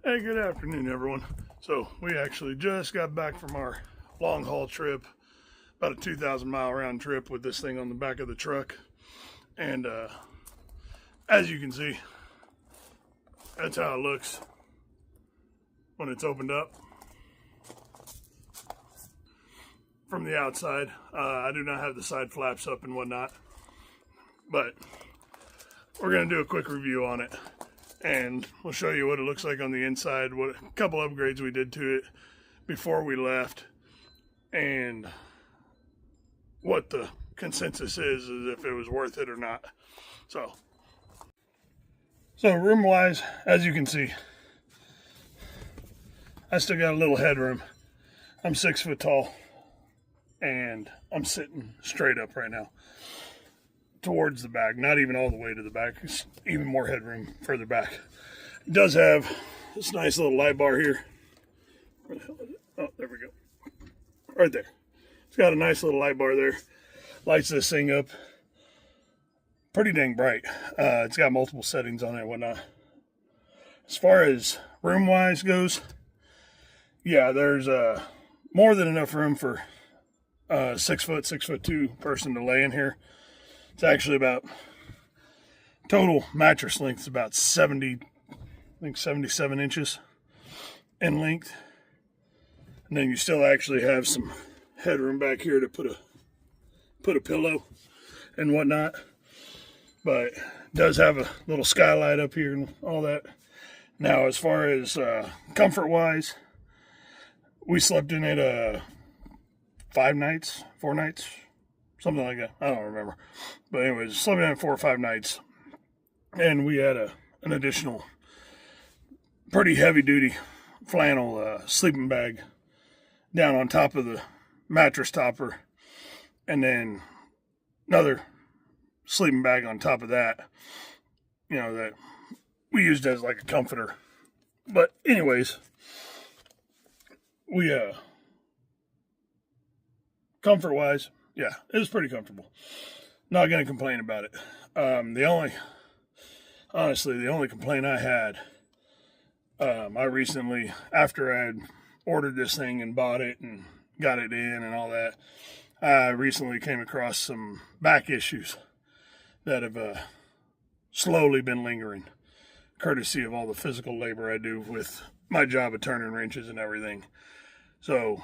Hey, good afternoon, everyone. So we actually just got back from our long haul trip, about a 2,000 mile round trip with this thing on the back of the truck. And as you can see, that's how it looks when it's opened up from the outside. I do not have the side flaps up and whatnot, but we're going to do a quick review on it. And we'll show you what it looks like on the inside, what a couple upgrades we did to it before we left, and what the consensus is if it was worth it or not. So room wise, as you can see, I still got a little headroom. I'm 6 foot tall and I'm sitting straight up right now towards the back, not even all the way to the back. It's even more headroom further back. It does have this nice little light bar here. Where the hell is it? Oh, there we go. Right there. It's got a nice little light bar there. Lights this thing up pretty dang bright. It's got multiple settings on it and whatnot. As far as room wise goes, yeah, there's more than enough room for a 6 foot, 6'2" person to lay in here. It's actually about, total mattress length is about 77 inches in length. And then you still actually have some headroom back here to put a pillow and whatnot. But it does have a little skylight up here and all that. Now, as far as comfort wise, we slept in it 4 nights, something like that. I don't remember. But anyways, slept in it 4 or 5 nights. And we had an additional pretty heavy duty flannel sleeping bag down on top of the mattress topper. And then another sleeping bag on top of that. You know, that we used as like a comforter. But anyways, we comfort wise, yeah, it was pretty comfortable. Not going to complain about it. The only complaint I had, I recently, after I had ordered this thing and bought it and got it in and all that, I recently came across some back issues that have slowly been lingering, courtesy of all the physical labor I do with my job of turning wrenches and everything. So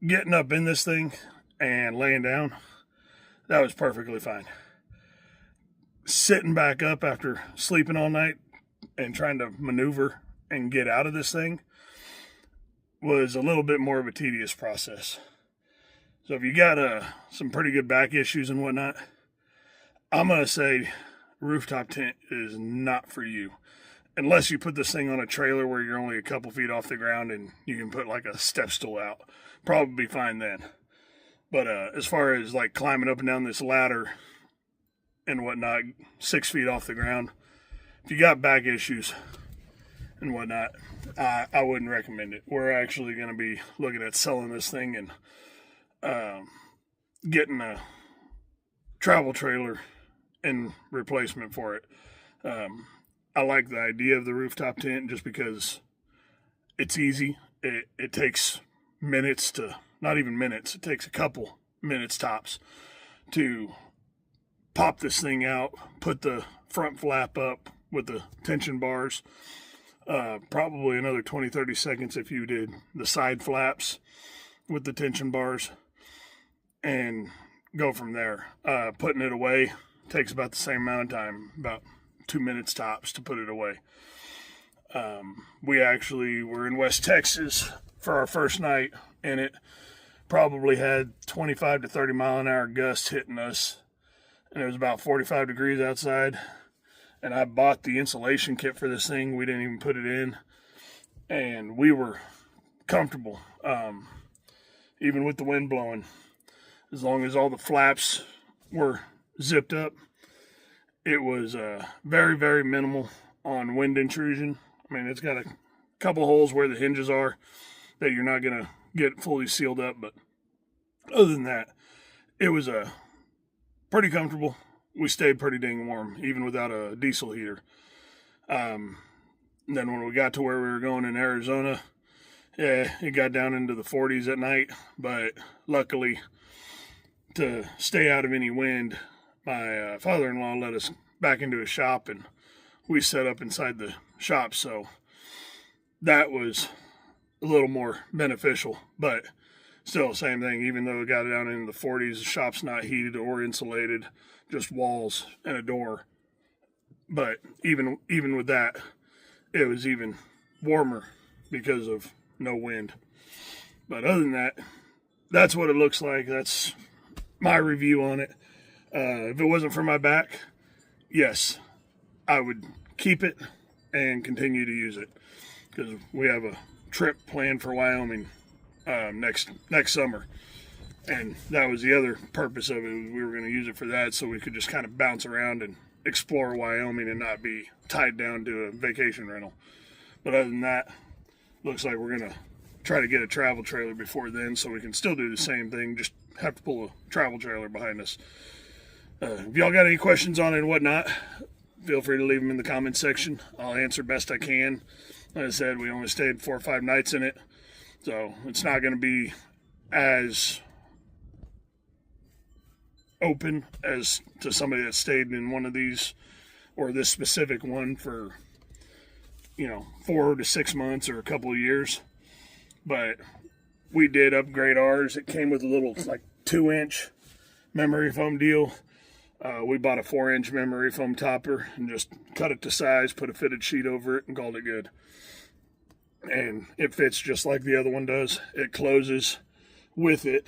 getting up in this thing and laying down, that was perfectly fine. Sitting back up after sleeping all night and trying to maneuver and get out of this thing was a little bit more of a tedious process. So if you got some pretty good back issues and whatnot, I'm going to say rooftop tent is not for you. Unless you put this thing on a trailer where you're only a couple feet off the ground and you can put like a step stool out. Probably fine then. But as far as like climbing up and down this ladder and whatnot, 6 feet off the ground, if you got back issues and whatnot, I wouldn't recommend it. We're actually going to be looking at selling this thing and getting a travel trailer in replacement for it. I like the idea of the rooftop tent just because it's easy. It takes minutes to, not even minutes, it takes a couple minutes tops to pop this thing out, put the front flap up with the tension bars. Probably another 20-30 seconds if you did the side flaps with the tension bars, and go from there. Putting it away takes about the same amount of time, about 2 minutes tops to put it away. We actually were in West Texas for our first night, and it probably had 25 to 30 mile an hour gusts hitting us, and it was about 45 degrees outside. And I bought the insulation kit for this thing. We didn't even put it in, and we were comfortable, even with the wind blowing, as long as all the flaps were zipped up. It was very, very minimal on wind intrusion. I mean, it's got a couple holes where the hinges are that you're not going to get fully sealed up. But other than that, it was pretty comfortable. We stayed pretty dang warm, even without a diesel heater. And then when we got to where we were going in Arizona, yeah, it got down into the 40s at night. But luckily, to stay out of any wind, my father-in-law let us back into his shop, and we set up inside the shop. So that was a little more beneficial. But still, same thing. Even though it got down into the 40s, the shop's not heated or insulated, just walls and a door. But even with that, it was even warmer because of no wind. But other than that, that's what it looks like. That's my review on it. If it wasn't for my back, yes, I would keep it and continue to use it, because we have a trip planned for Wyoming next summer, and that was the other purpose of it. We were going to use it for that, so we could just kind of bounce around and explore Wyoming and not be tied down to a vacation rental. But other than that, looks like we're going to try to get a travel trailer before then, so we can still do the same thing, just have to pull a travel trailer behind us. If y'all got any questions on it and whatnot, feel free to leave them in the comments section. I'll answer best I can. Like I said, we only stayed 4 or 5 nights in it, so it's not going to be as open as to somebody that stayed in one of these, or this specific one, for 4 to 6 months or a couple of years. But we did upgrade ours. It came with a little 2-inch memory foam deal. We bought a 4-inch memory foam topper and just cut it to size, put a fitted sheet over it, and called it good. And it fits just like the other one does. It closes with it.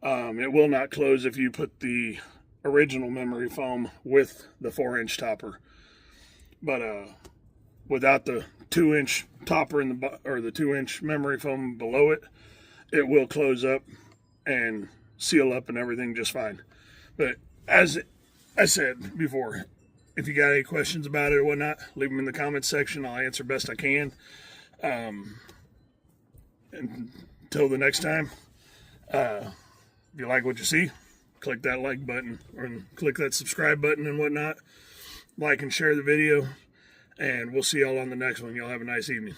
It will not close if you put the original memory foam with the 4-inch topper. But without the 2-inch topper or the 2-inch memory foam below it, it will close up and seal up and everything just fine. But as I said before, if you got any questions about it or whatnot, leave them in the comments section. I'll answer best I can. Until the next time, if you like what you see, click that like button or click that subscribe button and whatnot. Like and share the video, and we'll see y'all on the next one. Y'all have a nice evening.